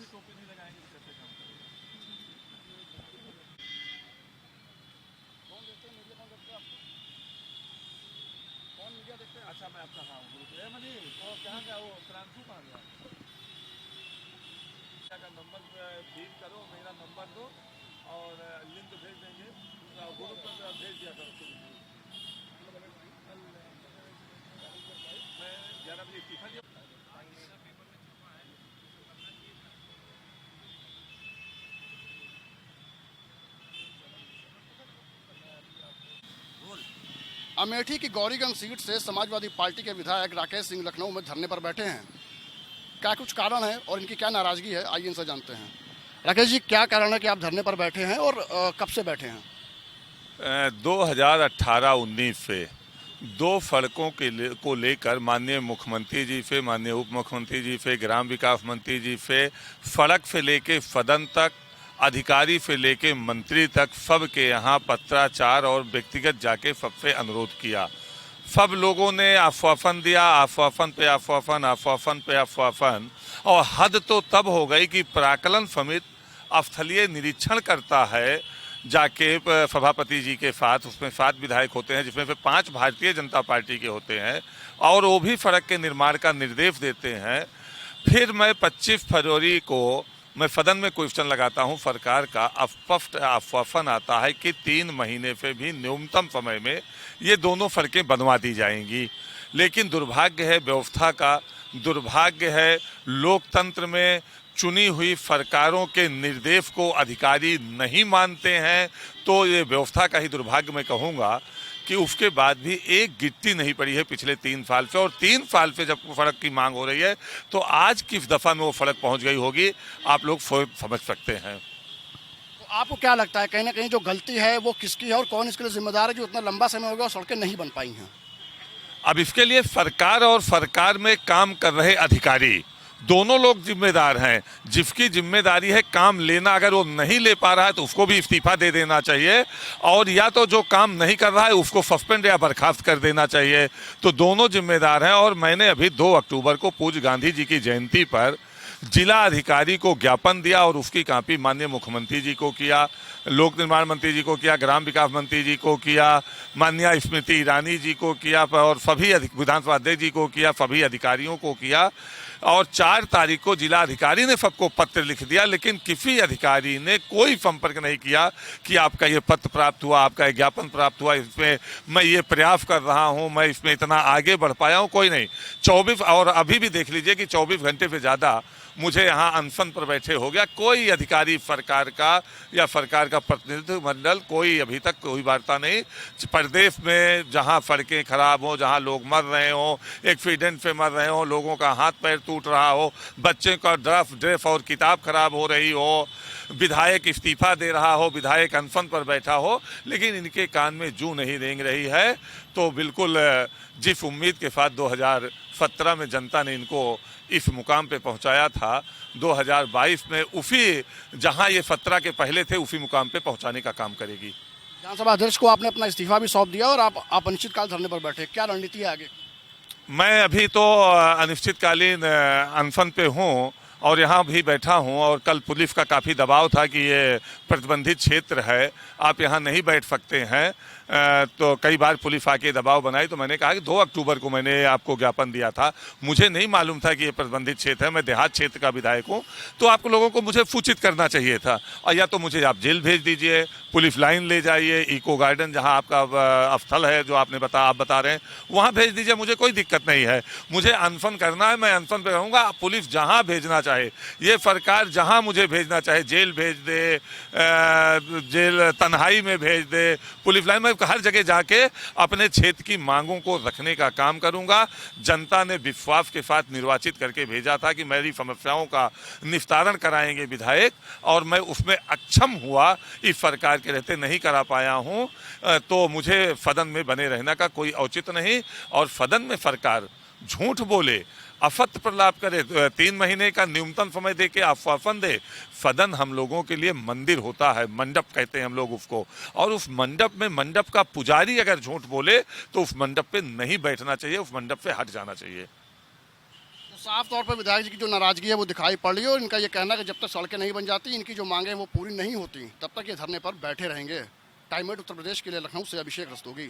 भी टोपी नहीं लगाएंगे तो कैसे काम करेंगे? कौन देखते हैं मीडिया, कौन देखते हैं आपको, कौन मीडिया देखते हैं? अच्छा, मैं अपना हाँ ग्रुप है मनी वो कहाँ गया, वो प्रांशु कहाँ गया? का नंबर फीड करो, मेरा नंबर दो और लिंक भेज देंगे, ग्रुप पर भेज दिया करो। मैं 11 बजे इस्तीफा दिया। अमेठी की गौरीगंज सीट से समाजवादी पार्टी के विधायक राकेश सिंह लखनऊ में धरने पर बैठे हैं। क्या कुछ कारण है और इनकी क्या नाराजगी है, आइए इनसे जानते हैं। राकेश जी, क्या कारण है कि आप धरने पर बैठे हैं और कब से बैठे हैं? 2018-19 से दो सड़कों को लेकर माननीय मुख्यमंत्री जी से, माननीय उप मुख्यमंत्री जी से, ग्राम विकास मंत्री जी से, सड़क से लेके सदन तक, अधिकारी से लेके मंत्री तक, सबके यहाँ पत्राचार और व्यक्तिगत जाके सबसे अनुरोध किया। सब लोगों ने आश्वासन दिया, आश्वासन पे आश्वासन, आश्वासन पे आश्वासन, और हद तो तब हो गई कि प्राक्कलन समिति स्थलीय निरीक्षण करता है जाके सभापति जी के साथ। उसमें 7 विधायक होते हैं, जिसमें से 5 भारतीय जनता पार्टी के होते हैं, और वो भी सड़क के निर्माण का निर्देश देते हैं। फिर मैं 25 फरवरी को मैं सदन में क्वेश्चन लगाता हूं, सरकार का स्पष्ट आश्वासन आता है कि 3 महीने से भी न्यूनतम समय में ये दोनों सड़कें बनवा दी जाएंगी। लेकिन दुर्भाग्य है व्यवस्था का, दुर्भाग्य है लोकतंत्र में चुनी हुई सरकारों के निर्देश को अधिकारी नहीं मानते हैं। तो ये व्यवस्था का ही दुर्भाग्य मैं कहूँगा कि उसके बाद भी एक गिट्टी नहीं पड़ी है पिछले 3 साल से, और 3 साल से जब सड़क की मांग हो रही है तो आज किस दफ़ा में वो सड़क पहुंच गई होगी, आप लोग समझ सकते हैं। तो आपको क्या लगता है कहीं ना कहीं जो गलती है वो किसकी है और कौन इसके लिए जिम्मेदार है जो इतना लंबा समय हो गया और सड़कें नहीं बन पाई हैं? अब इसके लिए सरकार और सरकार में काम कर रहे अधिकारी दोनों लोग जिम्मेदार हैं। जिसकी जिम्मेदारी है काम लेना, अगर वो नहीं ले पा रहा है तो उसको भी इस्तीफा दे देना चाहिए, और या तो जो काम नहीं कर रहा है उसको सस्पेंड या बर्खास्त कर देना चाहिए। तो दोनों जिम्मेदार हैं। और मैंने अभी 2 अक्टूबर को पूज्य गांधी जी की जयंती पर जिला अधिकारी को ज्ञापन दिया और उसकी कॉपी माननीय मुख्यमंत्री जी को किया, लोक निर्माण मंत्री जी को किया, ग्राम विकास मंत्री जी को किया, माननीय स्मृति ईरानी जी को किया, और सभी विधानसभा अध्यक्ष जी को किया, सभी अधिकारियों को किया। और 4 तारीख को जिला अधिकारी ने सबको पत्र लिख दिया, लेकिन किसी अधिकारी ने कोई संपर्क नहीं किया कि आपका ये पत्र प्राप्त हुआ, आपका ये ज्ञापन प्राप्त हुआ, इसमें मैं ये प्रयास कर रहा हूँ, मैं इसमें इतना आगे बढ़ पाया हूँ, कोई नहीं। 24 और अभी भी देख लीजिए कि 24 घंटे से ज़्यादा मुझे यहाँ अनशन पर बैठे हो गया। कोई अधिकारी सरकार का या सरकार का प्रतिनिधित्व मंडल, कोई अभी तक कोई वार्ता नहीं। प्रदेश में जहाँ सड़कें खराब हों, जहाँ लोग मर रहे हों, एक्सीडेंट से मर रहे हों, लोगों का हाथ पैर टूट रहा हो, बच्चे का ड्रेस और किताब खराब हो रही हो, विधायक इस्तीफा दे रहा हो, विधायक अनशन पर बैठा हो, लेकिन इनके कान में जूं नहीं रेंग रही है। तो बिल्कुल जिस उम्मीद के साथ 2017 में जनता ने इनको इस मुकाम पे पहुंचाया था, 2022 में उसी जहां ये 17 के पहले थे उसी मुकाम पे पहुंचाने का काम करेगी। विधानसभा अध्यक्ष को आपने अपना इस्तीफा भी सौंप दिया और आप अनिश्चितकाल धरने पर बैठे, क्या रणनीति है आगे? मैं अभी तो अनिश्चितकालीन अनशन पे हूँ और यहाँ भी बैठा हूँ, और कल पुलिस का काफ़ी दबाव था कि ये प्रतिबंधित क्षेत्र है, आप यहाँ नहीं बैठ सकते हैं। तो कई बार पुलिस आके दबाव बनाई, तो मैंने कहा कि 2 अक्टूबर को मैंने आपको ज्ञापन दिया था, मुझे नहीं मालूम था कि ये प्रतिबंधित क्षेत्र है, मैं देहात क्षेत्र का विधायक हूँ, तो आप लोगों को मुझे सूचित करना चाहिए था। और या तो मुझे आप जेल भेज दीजिए, पुलिस लाइन ले जाइए, इको गार्डन जहाँ आपका स्थल है जो आप बता रहे हैं वहाँ भेज दीजिए, मुझे कोई दिक्कत नहीं है। मुझे अनशन करना है, मैं अनशन पे रहूँगा, पुलिस जहाँ भेजना चाहे, ये सरकार जहाँ मुझे भेजना चाहे, जेल भेज दे, जेल तन्हाई में भेज दे, पुलिस लाइन में, हर जगह जाके अपने क्षेत्र की मांगों को रखने का काम करूंगा। जनता ने विश्वास के साथ निर्वाचित करके भेजा था कि मेरी समस्याओं का निस्तारण कराएंगे विधायक, और मैं उसमें अक्षम हुआ, इस सरकार के रहते नहीं करा पाया हूं। तो मुझे सदन में बने रहने का कोई औचित्य नहीं, और सदन में सरकार झूठ बोले, असत्य प्रलाप करे, 3 महीने का न्यूनतम समय दे के आश्वासन दे। सदन हम लोगों के लिए मंदिर होता है, मंडप कहते हैं हम लोग उसको, और उस मंडप में मंडप का पुजारी अगर झूठ बोले तो उस मंडप पे नहीं बैठना चाहिए, उस मंडप से हट जाना चाहिए। साफ तौर पर विधायक जी की जो नाराजगी है वो दिखाई पड़ रही है और इनका ये कहना है कि जब तक सड़कें नहीं बन जाती, इनकी जो मांगे हैं वो पूरी नहीं होती, तब तक ये धरने पर बैठे रहेंगे। टाइम 8 उत्तर प्रदेश के लिए लखनऊ से अभिषेक रस्तोगी।